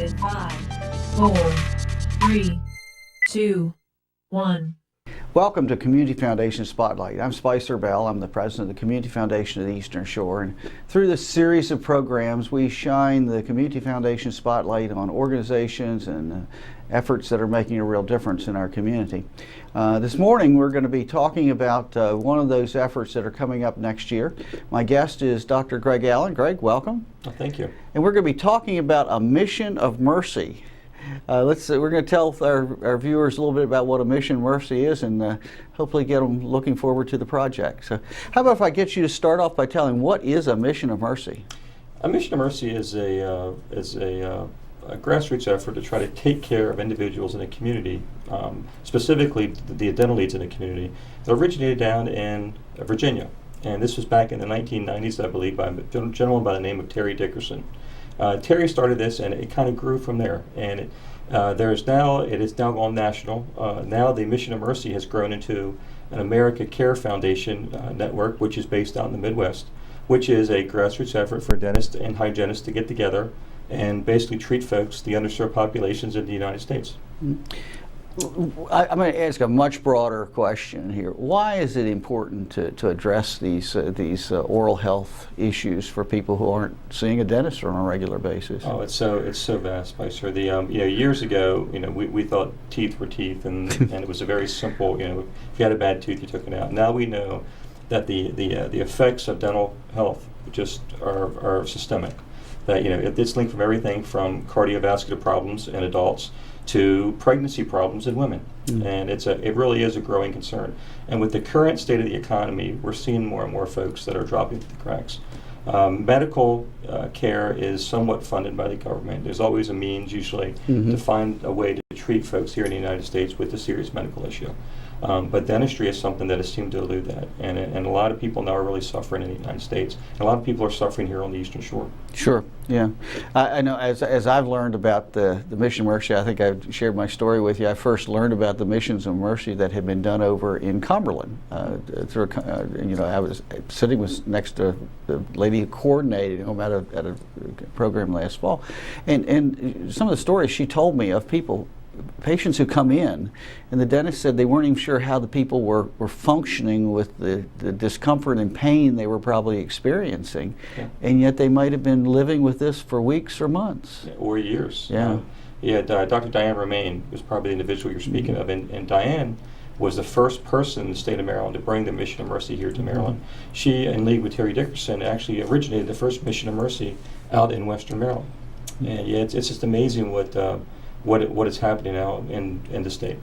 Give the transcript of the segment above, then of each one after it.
in 5, 4, 3, 2, 1. Welcome to Community Foundation Spotlight. I'm Spicer Bell. I'm the president of the Community Foundation of the Eastern Shore. And through this series of programs, we shine the Community Foundation Spotlight on organizations and efforts that are making a real difference in our community. This morning, we're going to be talking about one of those efforts that are coming up next year. My guest is Dr. Greg Allen. Greg, welcome. Oh, thank you. And we're going to be talking about a mission of mercy. We're going to tell our viewers a little bit about what a mission of mercy is and hopefully get them looking forward to the project. So how about if I get you to start off by telling what is a mission of mercy? A mission of mercy is a grassroots effort to try to take care of individuals in a community, specifically the dental needs in the community. It originated down in Virginia, and this was back in the 1990s, I believe, by a gentleman by the name of Terry Dickerson. Terry started this, and it kind of grew from there. And it has now gone national. Now the Mission of Mercy has grown into an America Care Foundation network, which is based out in the Midwest, which is a grassroots effort for dentists and hygienists to get together and basically treat folks, the underserved populations in the United States. I'm going to ask a much broader question here. Why is it important to address these oral health issues for people who aren't seeing a dentist on a regular basis? Oh, it's so vast, Spicer. Years ago, we thought teeth were teeth, and it was a very simple. If you had a bad tooth, you took it out. Now we know that the effects of dental health just are systemic. That it's linked from everything from cardiovascular problems in adults to pregnancy problems in women, and it really is a growing concern. And with the current state of the economy, we're seeing more and more folks that are dropping through the cracks. Medical care is somewhat funded by the government. There's always a means, usually, to find a way to treat folks here in the United States with a serious medical issue. But dentistry is something that has seemed to elude that, and a lot of people now are really suffering in the United States. And a lot of people are suffering here on the Eastern Shore. Sure, yeah. I know as I've learned about the Mission of Mercy, I think I've shared my story with you. I first learned about the Missions of Mercy that had been done over in Cumberland. I was sitting next to the lady who coordinated at a program last fall, and some of the stories she told me of patients who come in, and the dentist said they weren't even sure how the people were functioning with the discomfort and pain they were probably experiencing, and yet they might have been living with this for weeks or months. Or years. Yeah. Dr. Diane Romaine was probably the individual you're speaking of, and Diane was the first person in the state of Maryland to bring the Mission of Mercy here to Maryland. She, in league with Terry Dickerson, actually originated the first Mission of Mercy out in Western Maryland. And it's just amazing what is happening now in the state.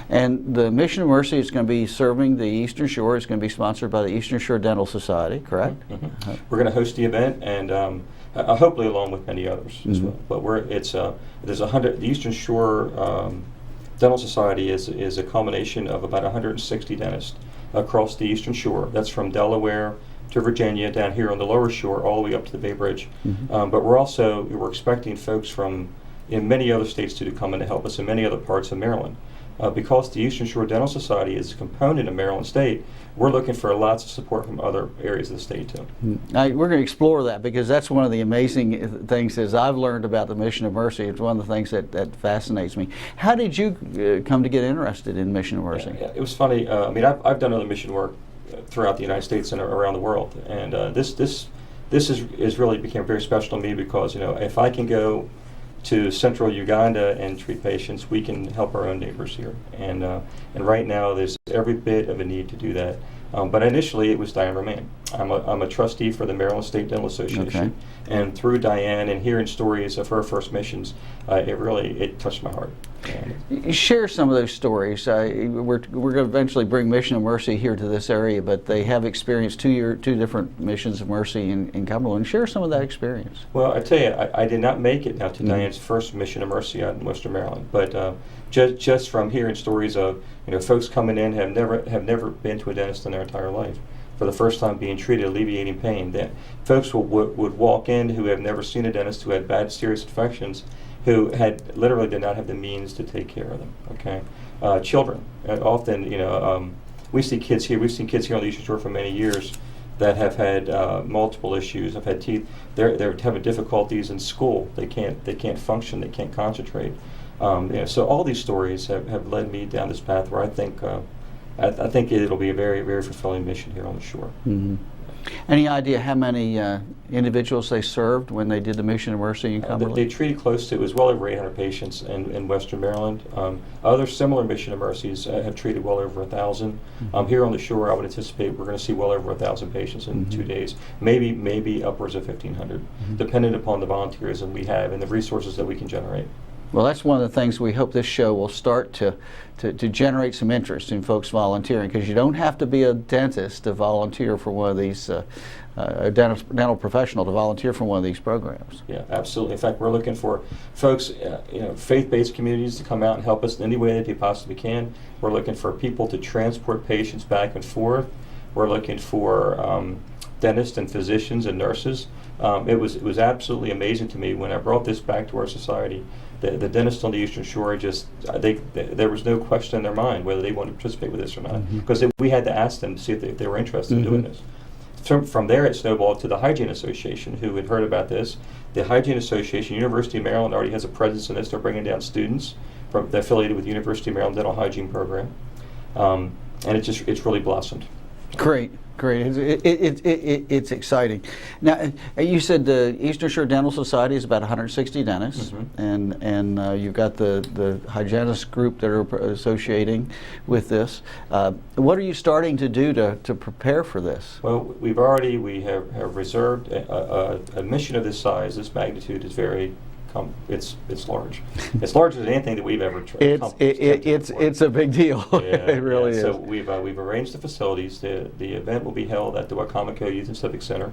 And the Mission of Mercy is going to be serving the Eastern Shore. It's going to be sponsored by the Eastern Shore Dental Society, correct? Mm-hmm. We're going to host the event, and hopefully along with many others as well. But the Eastern Shore Dental Society is a combination of about 160 dentists across the Eastern Shore. That's from Delaware to Virginia, down here on the lower shore, all the way up to the Bay Bridge. But we're expecting folks from in many other states to come in to help us in many other parts of Maryland. Because the Eastern Shore Dental Society is a component of Maryland State, we're looking for lots of support from other areas of the state too. We're going to explore that, because that's one of the amazing things as I've learned about the Mission of Mercy. It's one of the things that fascinates me. How did you come to get interested in Mission of Mercy? Yeah, it was funny. I've done other mission work throughout the United States and around the world, and this is really became very special to me, because if I can go to central Uganda and treat patients, we can help our own neighbors here. And right now there's every bit of a need to do that. But initially it was Diane Romaine. I'm a trustee for the Maryland State Dental Association. And through Diane and hearing stories of her first missions, it touched my heart. Share some of those stories. We're going to eventually bring Mission of Mercy here to this area, but they have experienced two different Missions of Mercy in Cumberland. Share some of that experience. Well, I tell you, I did not make it now to Diane's first Mission of Mercy out in Western Maryland, but just from hearing stories of folks coming in have never been to a dentist in their entire life, for the first time being treated, alleviating pain. That folks would walk in who have never seen a dentist, who had bad, serious infections, who literally did not have the means to take care of them. Children, often, we've seen kids here on the Eastern Shore for many years that have had multiple issues. Have had teeth. They're having difficulties in school. They can't function. They can't concentrate. So all these stories have led me down this path where I think it'll be a very, very fulfilling mission here on the shore. Mm-hmm. Any idea how many individuals they served when they did the Mission of Mercy in Cumberland? They treated close to, it was well over 800 patients in Western Maryland. Other similar Mission of Mercies have treated well over 1,000. Here on the shore, I would anticipate we're going to see well over 1,000 patients in 2 days, maybe upwards of 1,500, depending upon the volunteerism we have and the resources that we can generate. Well, that's one of the things we hope this show will start to generate some interest in folks volunteering, because you don't have to be a dentist to volunteer for one of these, a dental professional to volunteer for one of these programs. Yeah, absolutely. In fact, we're looking for folks, faith-based communities to come out and help us in any way that they possibly can. We're looking for people to transport patients back and forth. We're looking for dentists and physicians and nurses. It was absolutely amazing to me when I brought this back to our society. The dentists on the Eastern Shore there was no question in their mind whether they wanted to participate with this or not, because we had to ask them to see if they were interested in doing this. From there, it snowballed to the Hygiene Association, who had heard about this. The Hygiene Association, University of Maryland, already has a presence in this. They're bringing down students affiliated with the University of Maryland Dental Hygiene Program, and it's really blossomed. Great. It's exciting. Now, you said the Eastern Shore Dental Society is about 160 dentists, and you've got the hygienist group that are associating with this. What are you starting to do to prepare for this? Well, we have reserved a mission of this size, this magnitude is very. It's large. It's larger than anything that we've ever tried. It's a big deal. It really is. So we've arranged the facilities. The event will be held at the Wacomico Youth and Civic Center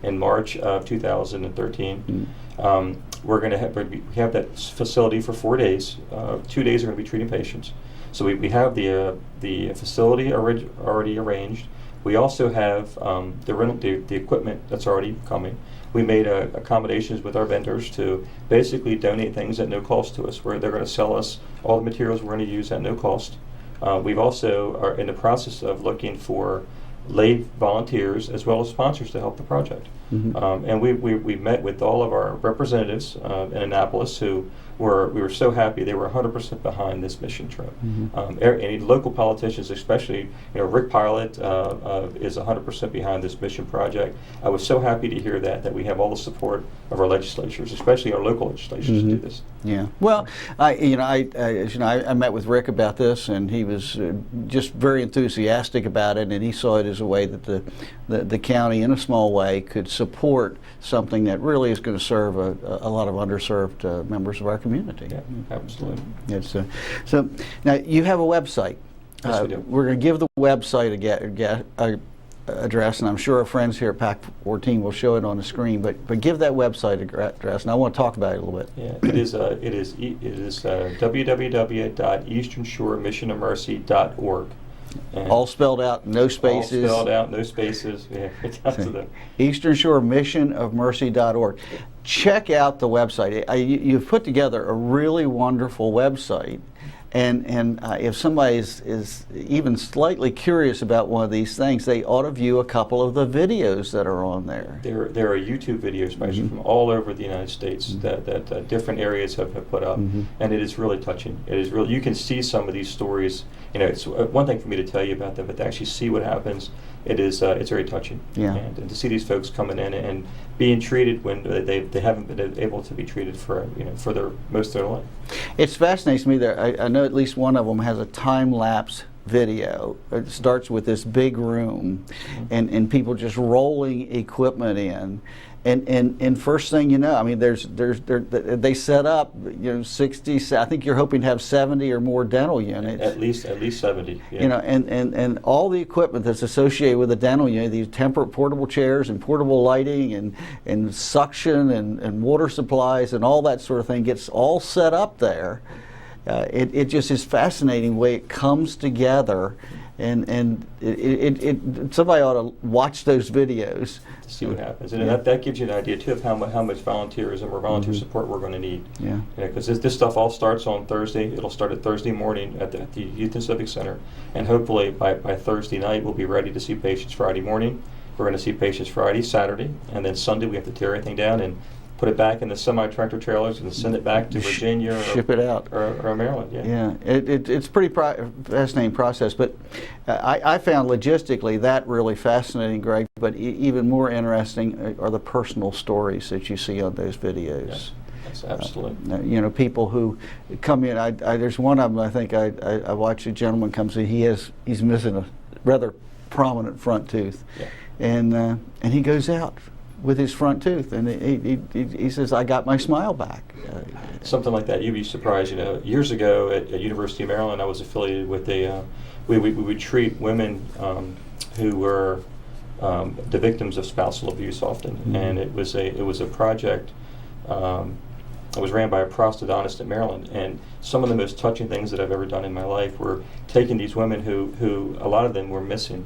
in March of 2013. We're going to have that facility for 4 days. 2 days are going to be treating patients. So we have the facility already arranged. We also have the equipment that's already coming. We made accommodations with our vendors to basically donate things at no cost to us, where they're going to sell us all the materials we're going to use at no cost. We've also are in the process of looking for lay volunteers as well as sponsors to help the project. And we met with all of our representatives in Annapolis who we were so happy. They were 100% behind this mission trip. Any local politicians, especially Rick Pilot, is 100% behind this mission project. I was so happy to hear that we have all the support of our legislatures, especially our local legislatures, to do this. Yeah. Well, I met with Rick about this, and he was just very enthusiastic about it, and he saw it as a way that the county, in a small way, could support something that really is going to serve a lot of underserved members of our community. Yeah, absolutely. It's, so now you have a website. Yes, we do. We're going to give the website a address, and I'm sure our friends here at PAC 14 will show it on the screen. But give that website address, and I want to talk about it a little bit. Yeah, it is www.easternshore.missionofmercy.org. All spelled out, no spaces. All spelled out, no spaces. Yeah, it's out to the Eastern Shore missionofmercy.org. Check out the website. You've put together a really wonderful website. And if somebody is even slightly curious about one of these things, they ought to view a couple of the videos that are on there. There are YouTube videos from all over the United States that different areas have put up, and it is really touching. It is really, you can see some of these stories. It's one thing for me to tell you about them, but to actually see what happens, it's very touching. Yeah. And to see these folks coming in and being treated when they haven't been able to be treated for their most of their life. It fascinates me that I know at least one of them has a time-lapse video. It starts with this big room and people just rolling equipment in. And first thing you know, I mean, they set up 60. I think you're hoping to have 70 or more dental units. At least 70. Yeah. And all the equipment that's associated with a dental unit, these portable chairs and portable lighting and suction and water supplies and all that sort of thing gets all set up there. It just is fascinating the way it comes together. And somebody ought to watch those videos to see what happens, and that gives you an idea too of how much volunteerism or volunteer support we're going to need. Yeah. Because this stuff all starts on Thursday. It'll start at Thursday morning at the Youth and Civic Center, and hopefully by Thursday night we'll be ready to see patients Friday morning, We're going to see patients Friday, Saturday, and then Sunday we have to tear everything down and put it back in the semi-tractor trailers and send it back to Virginia or, ship it out. or Maryland. Yeah. It's a pretty fascinating process, but I found logistically that really fascinating, Greg, but even more interesting are the personal stories that you see on those videos. Yes. Yes, absolutely. You know, people who come in. There's one of them. I think I watched a gentleman comes in. He's missing a rather prominent front tooth, Yeah. And he goes out with his front tooth, and he says, "I got my smile back." Something like that. You'd be surprised. You know, years ago at University of Maryland, I was affiliated with we would treat women who were the victims of spousal abuse often, Mm-hmm. and it was a project. It was ran by a prosthodontist in Maryland, and some of the most touching things that I've ever done in my life were taking these women who a lot of them were missing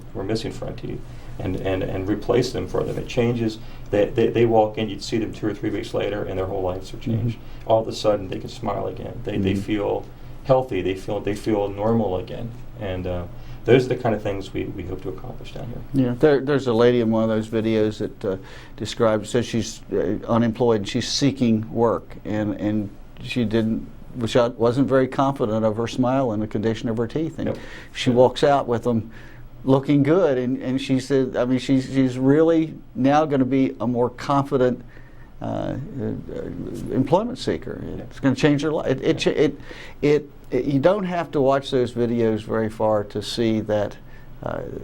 front teeth, and replace them for them. It changes. They walk in, you'd see them 2 or 3 weeks later, and their whole lives are changed. Mm-hmm. All of a sudden, they can smile again. They feel healthy. They feel normal again, and those are the kind of things we hope to accomplish down here. Yeah, there's a lady in one of those videos that says she's unemployed and she's seeking work, and she wasn't very confident of her smile and the condition of her teeth, and Yep. she walks out with them looking good, and she said, I mean, she's really now going to be a more confident employment seeker. It's going to change her life. You don't have to watch those videos very far to see that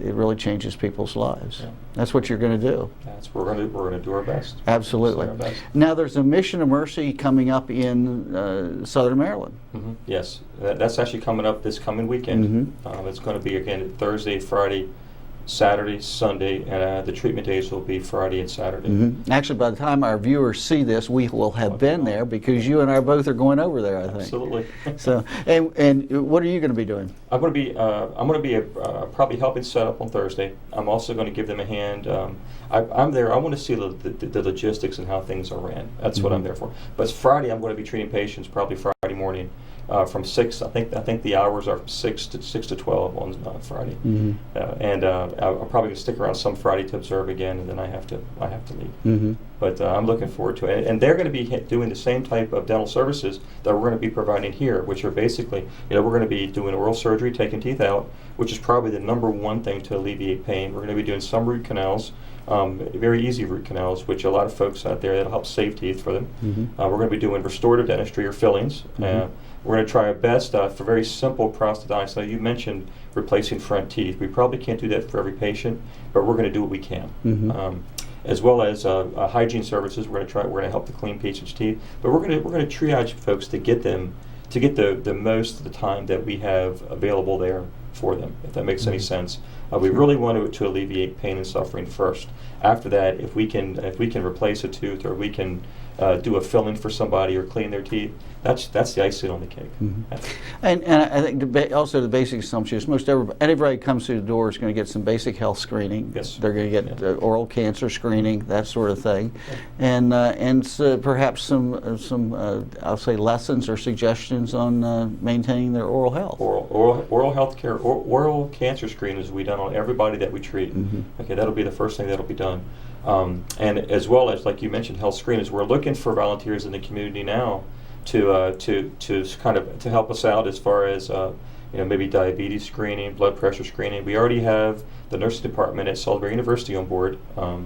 it really changes people's lives. Yeah. That's what you're going to do. We're going to do our best. Absolutely. Our best. Now there's a Mission of Mercy coming up in Southern Maryland. Mm-hmm. Yes, that's actually coming up this coming weekend. Mm-hmm. It's going to be again Thursday, Friday, Saturday, Sunday, and the treatment days will be Friday and Saturday. Mm-hmm. Actually, by the time our viewers see this, we will have been there because you and I both are going over there, I think. Absolutely. So, and what are you going to be doing? I'm going to be probably helping set up on Thursday. I'm also going to give them a hand. I'm there. I want to see the logistics and how things are ran. That's what I'm there for. But Friday, I'm going to be treating patients probably Friday morning. From 6, I think the hours are from 6 to 12 on Friday, Mm-hmm. and I'm probably gonna stick around some Friday to observe again, and then I have to leave. Mm-hmm. But I'm looking forward to it, and they're going to be doing the same type of dental services that we're going to be providing here, which are basically, we're going to be doing oral surgery, taking teeth out, which is probably the number one thing to alleviate pain. We're going to be doing some root canals. Very easy root canals, which a lot of folks out there, that'll help save teeth for them. Mm-hmm. We're going to be doing restorative dentistry or fillings. Mm-hmm. We're going to try our best for very simple prosthodontics. Now, you mentioned replacing front teeth. We probably can't do that for every patient, but we're going to do what we can. Mm-hmm. As well as hygiene services, we're going to help to clean patients' teeth. But we're going to triage folks to get the most of the time that we have available there for them, if that makes any sense. We really want to alleviate pain and suffering first. After that, if we can replace a tooth, or we can do a filling for somebody or clean their teeth, that's the icing on the cake. Mm-hmm. And I think also the basic assumption is most everybody comes through the door is going to get some basic health screening. Yes. They're going to get oral cancer screening, that sort of thing, and so perhaps some I'll say lessons or suggestions on maintaining their oral health. Oral health care, oral cancer screenings will be done on everybody that we treat. Mm-hmm. Okay, that'll be the first thing that'll be done. And as well as, like you mentioned, health screenings. We're looking for volunteers in the community now to kind of to help us out as far as maybe diabetes screening, blood pressure screening. We already have the nursing department at Salisbury University on board. So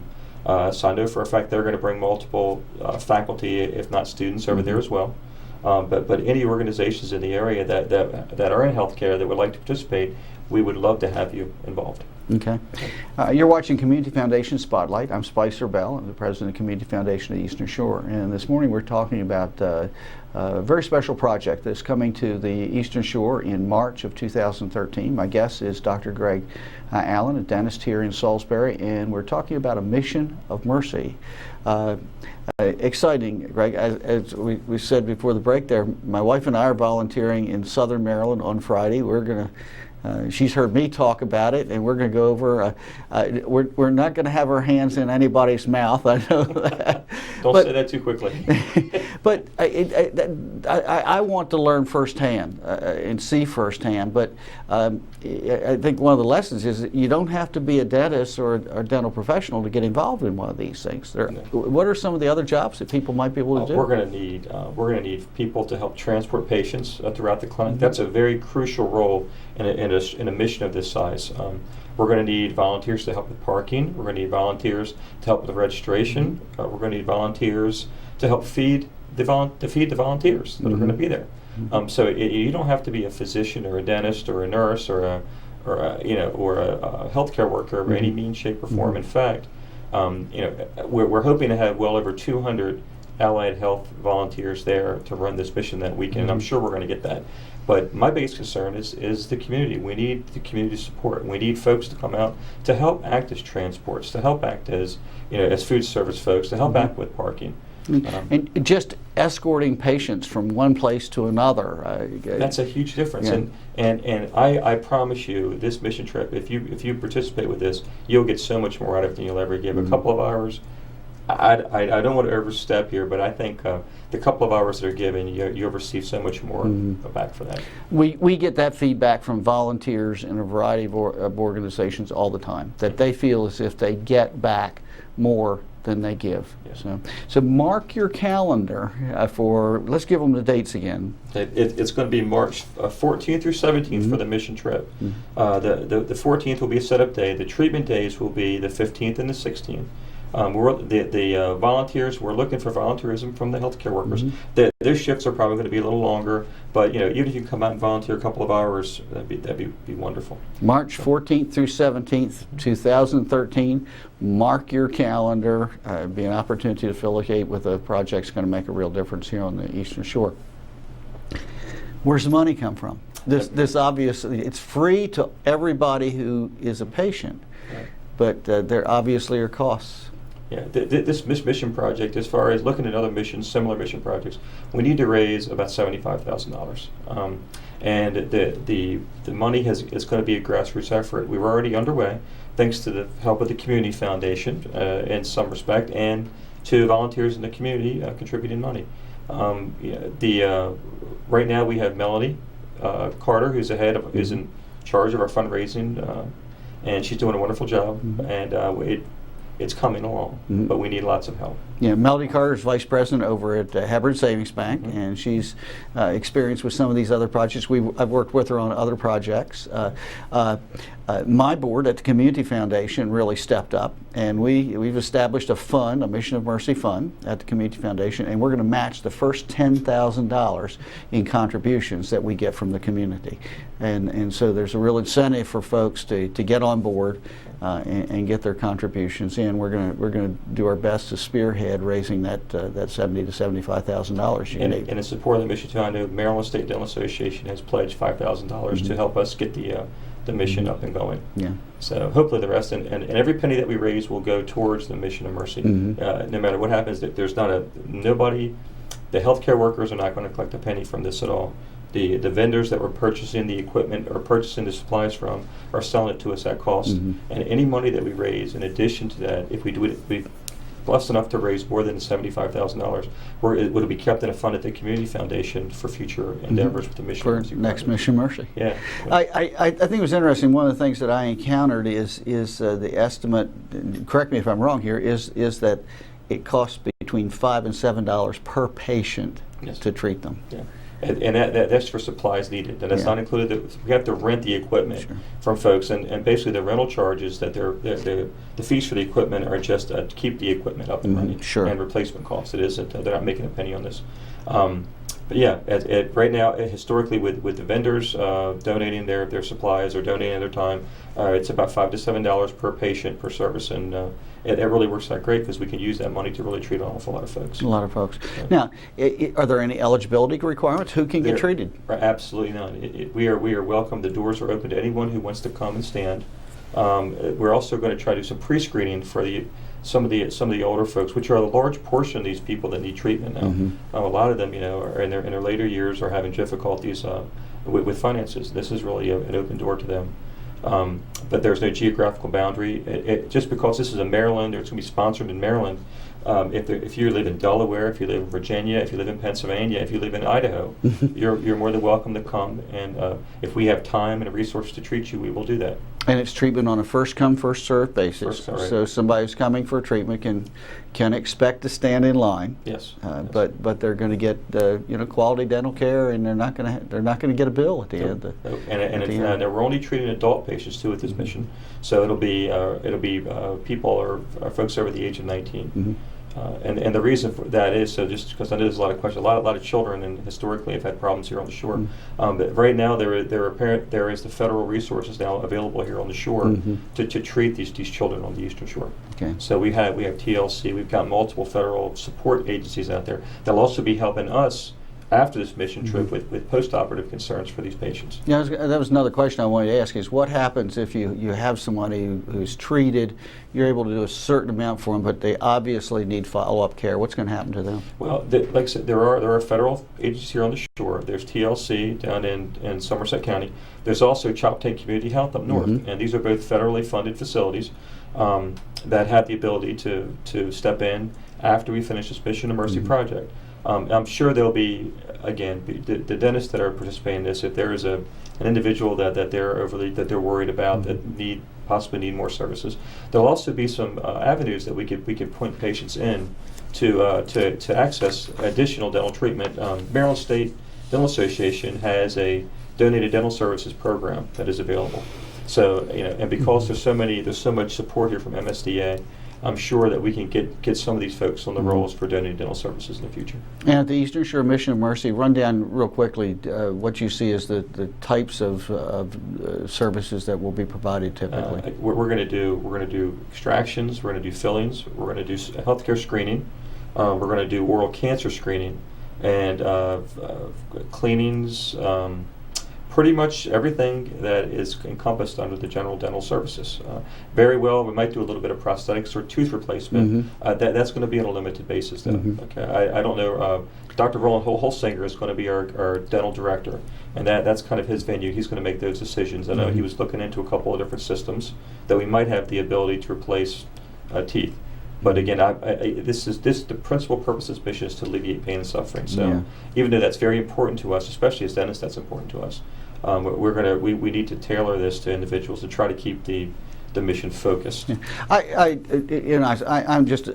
I know for a fact they're going to bring multiple faculty, if not students, over there as well. But any organizations in the area that are in healthcare that would like to participate, we would love to have you involved. Okay. You're watching Community Foundation Spotlight. I'm Spicer Bell. I'm the president of Community Foundation of the Eastern Shore. And this morning we're talking about a very special project that's coming to the Eastern Shore in March of 2013. My guest is Dr. Greg Allen, a dentist here in Salisbury, and we're talking about a mission of mercy. Exciting, Greg. As we said before the break there, my wife and I are volunteering in Southern Maryland on Friday. We're going to She's heard me talk about it, and we're going to go over. We're not going to have our hands in anybody's mouth. I know that. Don't say that too quickly. But I want to learn firsthand and see firsthand. But I think one of the lessons is that you don't have to be a dentist or a dental professional to get involved in one of these things. What are some of the other jobs that people might be able to do? We're going to need people to help transport patients throughout the clinic. That's a very crucial role in a mission of this size. We're going to need volunteers to help with parking. We're going to need volunteers to help with registration. We're going to need volunteers to help feed the volunteers that are going to be there. So you don't have to be a physician or a dentist or a nurse or a healthcare worker of any means, shape, or form. In fact, we're hoping to have well over 200 allied health volunteers there to run this mission that weekend. And I'm sure we're going to get that. But my biggest concern is the community. We need the community support. We need folks to come out to help act as transports, to help act as as food service folks, to help act with parking. And just escorting patients from one place to another. That's a huge difference. Yeah. And I promise you, this mission trip, if you participate with this, you'll get so much more out of it than you'll ever give. A couple of hours. I don't want to overstep here, but I think the couple of hours that are given, you'll receive so much more back for that. We get that feedback from volunteers in a variety of organizations all the time, that they feel as if they get back more than they give. Yes. So mark your calendar for, let's give them the dates again. It's going to be March 14th through 17th for the mission trip. The 14th will be a setup day. The treatment days will be the 15th and the 16th. The volunteers, we're looking for volunteerism from the healthcare workers. Their shifts are probably going to be a little longer, but even if you can come out and volunteer a couple of hours, that'd be wonderful. March 14th through 17th, 2013. Mark your calendar. Be an opportunity to affiliate with a project that's going to make a real difference here on the Eastern Shore. Where's the money come from? This obviously, it's free to everybody who is a patient, but there obviously are costs. Yeah, this mission project, as far as looking at other missions, similar mission projects, we need to raise about $75,000. And the money is going to be a grassroots effort. We were already underway, thanks to the help of the Community Foundation in some respect, and to volunteers in the community contributing money. Right now we have Melanie Carter, who's is in charge of our fundraising, and she's doing a wonderful job. And it's coming along, but we need lots of help. Yeah, Melody Carter is vice president over at Hebron Savings Bank, and she's experienced with some of these other projects. I've worked with her on other projects. My board at the Community Foundation really stepped up, and we've established a fund, a Mission of Mercy fund at the Community Foundation, and we're going to match the first $10,000 in contributions that we get from the community. And so there's a real incentive for folks to get on board and get their contributions in. We're going to do our best to spearhead raising that $70,000 to $75,000 you need. And in support of the mission, too, I know Maryland State Dental Association has pledged $5,000 to help us get the mission up and going. Yeah. So hopefully the rest, and every penny that we raise will go towards the Mission of Mercy. No matter what happens, there's nobody, the healthcare workers are not going to collect a penny from this at all. The vendors that we're purchasing the equipment or purchasing the supplies from are selling it to us at cost. And any money that we raise, in addition to that, if we do it, we blessed enough to raise more than $75,000, it will be kept in a fund at the Community Foundation for future endeavors with the Mission for Mercy next project. Mission Mercy. Yeah. I think it was interesting. One of the things that I encountered is the estimate. Correct me if I'm wrong here. Is that it costs between $5 and $7 per patient to treat them. Yeah. And that's for supplies needed, and that's not included. We have to rent the equipment from folks, and basically the rental charges that the fees for the equipment are just to keep the equipment up and running, and replacement costs. It isn't. They're not making a penny on this. But yeah, right now, historically, with the vendors donating their supplies or donating their time, it's about $5 to $7 per patient per service, and it really works out great because we can use that money to really treat an awful lot of folks. A lot of folks. Now, are there any eligibility requirements? Who can get treated? Absolutely none. We are welcome. The doors are open to anyone who wants to come and stand. We're also going to try to do some pre-screening for some of the older folks, which are a large portion of these people that need treatment now. A lot of them, are in their later years are having difficulties with finances. This is really an open door to them. But there's no geographical boundary. Just because this is in Maryland, or it's going to be sponsored in Maryland, if you live in Delaware, if you live in Virginia, if you live in Pennsylvania, if you live in Idaho, you're more than welcome to come. And if we have time and a resource to treat you, we will do that. And it's treatment on a first come, first served basis. Right. So somebody who's coming for treatment can expect to stand in line. Yes. Yes. But they're going to get quality dental care, and they're not going to get a bill at the end. We're only treating adult patients too with this mission, so it'll be people or folks over the age of 19. And the reason for that is just because I know there's a lot of questions. A lot of children and historically have had problems here on the shore. But right now there is the federal resources now available here on the shore to treat these children on the Eastern Shore. Okay. So we have TLC. We've got multiple federal support agencies out there that'll also be helping us after this mission trip with post-operative concerns for these patients. Yeah, that was another question I wanted to ask, is what happens if you have somebody who's treated, you're able to do a certain amount for them, but they obviously need follow-up care. What's going to happen to them? Well, like I said, there are federal agencies here on the shore. There's TLC down in Somerset County. There's also Choptank Community Health up north, and these are both federally funded facilities that have the ability to step in after we finish this Mission of Mercy project. I'm sure there'll be, again, the dentists that are participating in this, if there is an individual that they're worried about that possibly need more services, there'll also be some avenues that we could point patients in to access additional dental treatment. Maryland State Dental Association has a donated dental services program that is available. So and because there's so much support here from MSDA, I'm sure that we can get some of these folks on the rolls for donated dental services in the future. And at the Eastern Shore Mission of Mercy, run down real quickly what you see as the types of services that will be provided typically. We're going to do extractions. We're going to do fillings. We're going to do healthcare screening. We're going to do oral cancer screening and cleanings. Pretty much everything that is encompassed under the general dental services. Very well, we might do a little bit of prosthetics or tooth replacement. That's going to be on a limited basis, though. Okay, I don't know. Dr. Roland Holsinger is going to be our dental director, and that's kind of his venue. He's going to make those decisions. I know he was looking into a couple of different systems that we might have the ability to replace teeth. But again, the principal purpose of this mission is to alleviate pain and suffering. So even though that's very important to us, especially as dentists, that's important to us. We need to tailor this to individuals to try to keep the mission focused. I'm just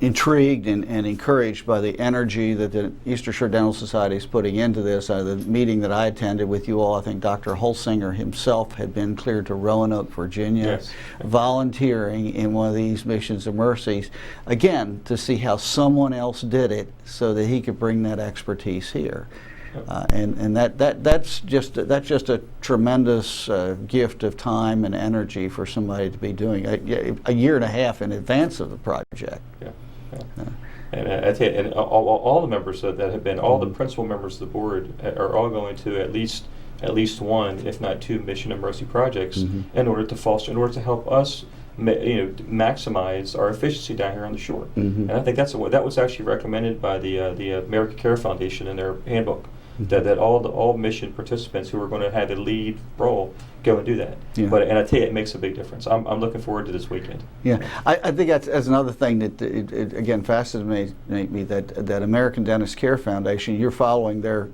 intrigued and encouraged by the energy that the Eastern Shore Dental Society is putting into this. The meeting that I attended with you all, I think Dr. Holsinger himself had been cleared to Roanoke, Virginia, volunteering in one of these Missions of Mercies, again, to see how someone else did it so that he could bring that expertise here. And that's just a tremendous gift of time and energy for somebody to be doing a year and a half in advance of the project. And I tell you, and all the members that have been, all the principal members of the board are all going to at least one, if not two, Mission of Mercy projects in order to help us maximize our efficiency down here on the shore. And I think that was actually recommended by the American Care Foundation in their handbook. That all mission participants who are going to have a lead role go and do that. And I tell you, it makes a big difference. I'm looking forward to this weekend. I think that's another thing that it again fascinates me that American Dentist Care Foundation, you're following their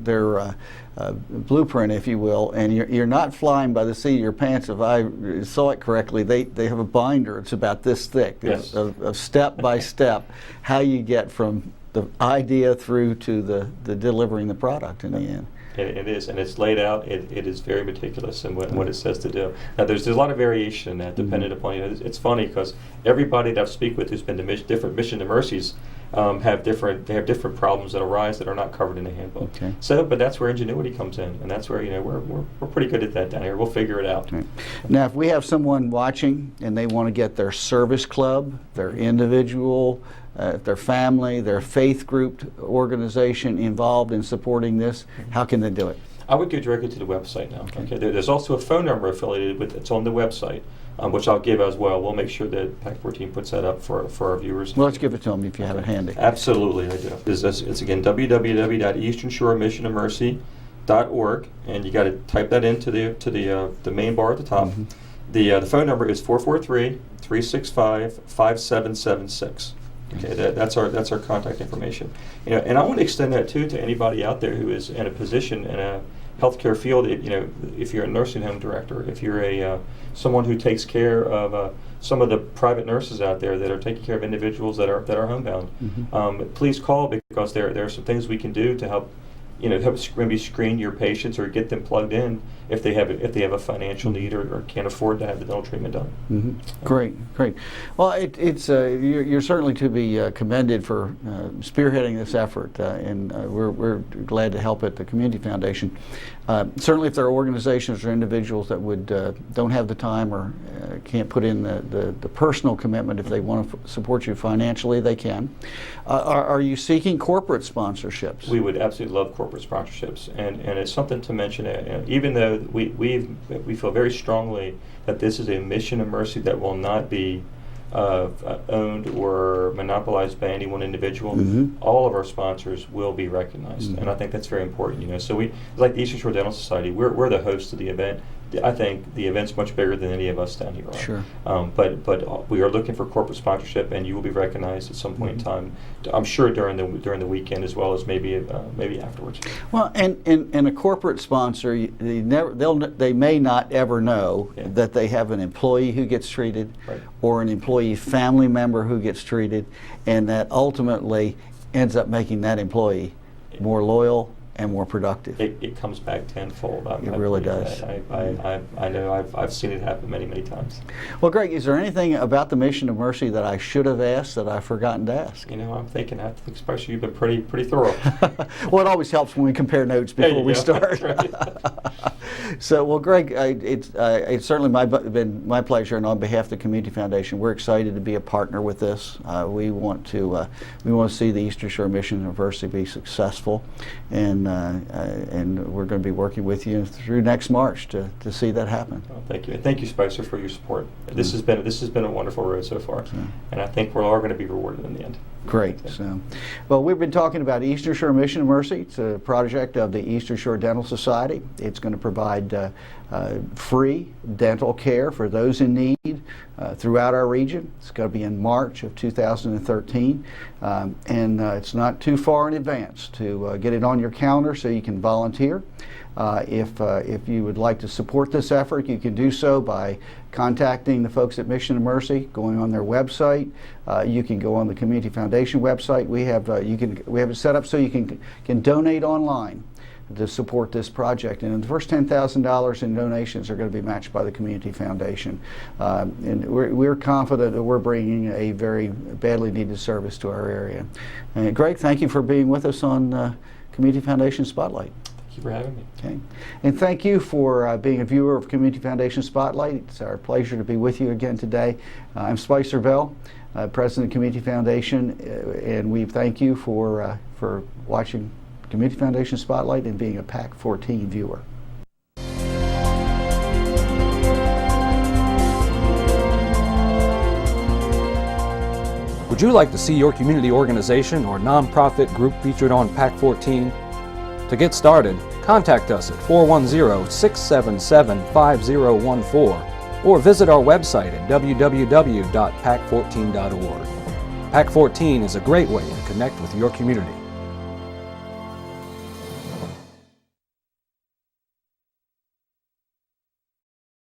blueprint, if you will, and you're not flying by the seat of your pants. If I saw it correctly, they have a binder. It's about this thick of step by step how you get from the idea through to the delivering the product in the end. It is, and it's laid out. It is very meticulous in what it says to do. Now, there's a lot of variation in that, dependent upon. It's funny because everybody that I speak with who's been to different Mission to Mercies have different problems that arise that are not covered in the handbook. So, but that's where ingenuity comes in, and that's where we're pretty good at that down here. We'll figure it out. Now, if we have someone watching and they want to get their service club, their individual, their family, their faith group organization involved in supporting this, how can they do it? I would go directly to the website now. Okay. There's also a phone number affiliated with it's on the website, which I'll give as well. We'll make sure that PAC 14 puts that up for our viewers. Well, let's give it to them if you have it handy. Absolutely, I do. It's again www.easternshoremissionnmercy.org, and you got to type that into the main bar at the top. Mm-hmm. The phone number is 443-365-5776. Okay, that's our contact information. And I want to extend that too to anybody out there who is in a position in a healthcare field. If you're a nursing home director, if you're someone who takes care of some of the private nurses out there that are taking care of individuals that are homebound, please call, because there are some things we can do to help. Help maybe screen your patients or get them plugged in if they have a financial need or can't afford to have the dental treatment done. Great. Well, you're certainly to be commended for spearheading this effort, and we're glad to help at the Community Foundation. Certainly, if there are organizations or individuals that don't have the time or can't put in the personal commitment, if they want to support you financially, they can. Are you seeking corporate sponsorships? We would absolutely love corporate sponsorships, and it's something to mention. Even though we feel very strongly that this is a mission of mercy that will not be owned or monopolized by any one individual, all of our sponsors will be recognized, and I think that's very important. So like the Eastern Shore Dental Society, we're the host of the event. I think the event's much bigger than any of us down here are. Sure. But we are looking for corporate sponsorship, and you will be recognized at some point in time. I'm sure during the weekend, as well as maybe afterwards. Well, and a corporate sponsor, they may not ever know that they have an employee who gets treated, or an employee family member who gets treated, and that ultimately ends up making that employee more loyal and more productive. It comes back tenfold. It really does. I know I've seen it happen many, many times. Well, Greg, is there anything about the Mission of Mercy that I should have asked that I've forgotten to ask? I'm thinking, especially you've been pretty through. Well, it always helps when we compare notes before we start. Right. So, well, Greg, it's certainly been my pleasure, and on behalf of the Community Foundation, we're excited to be a partner with this. We want to see the Eastern Shore Mission of Mercy be successful, and we're going to be working with you through next March to see that happen. Oh, thank you, and thank you, Spicer, for your support. This has been a wonderful road so far, and I think we're all going to be rewarded in the end. Great. So, well, we've been talking about Eastern Shore Mission of Mercy. It's a project of the Eastern Shore Dental Society. It's going to provide free dental care for those in need throughout our region. It's going to be in March of 2013, and it's not too far in advance to get it on your calendar so you can volunteer. If you would like to support this effort, you can do so by contacting the folks at Mission of Mercy, going on their website. You can go on the Community Foundation website. We have it set up so you can donate online to support this project, and the first $10,000 in donations are going to be matched by the Community Foundation. And we're confident that we're bringing a very badly needed service to our area. And Greg, thank you for being with us on Community Foundation Spotlight. Thank you for having me. Okay, and thank you for being a viewer of Community Foundation Spotlight. It's our pleasure to be with you again today. I'm Spicer Bell, President of Community Foundation, and we thank you for watching Community Foundation Spotlight and being a PAC 14 viewer. Would you like to see your community organization or nonprofit group featured on PAC 14? To get started, contact us at 410-677-5014 or visit our website at www.pac14.org. PAC 14 is a great way to connect with your community.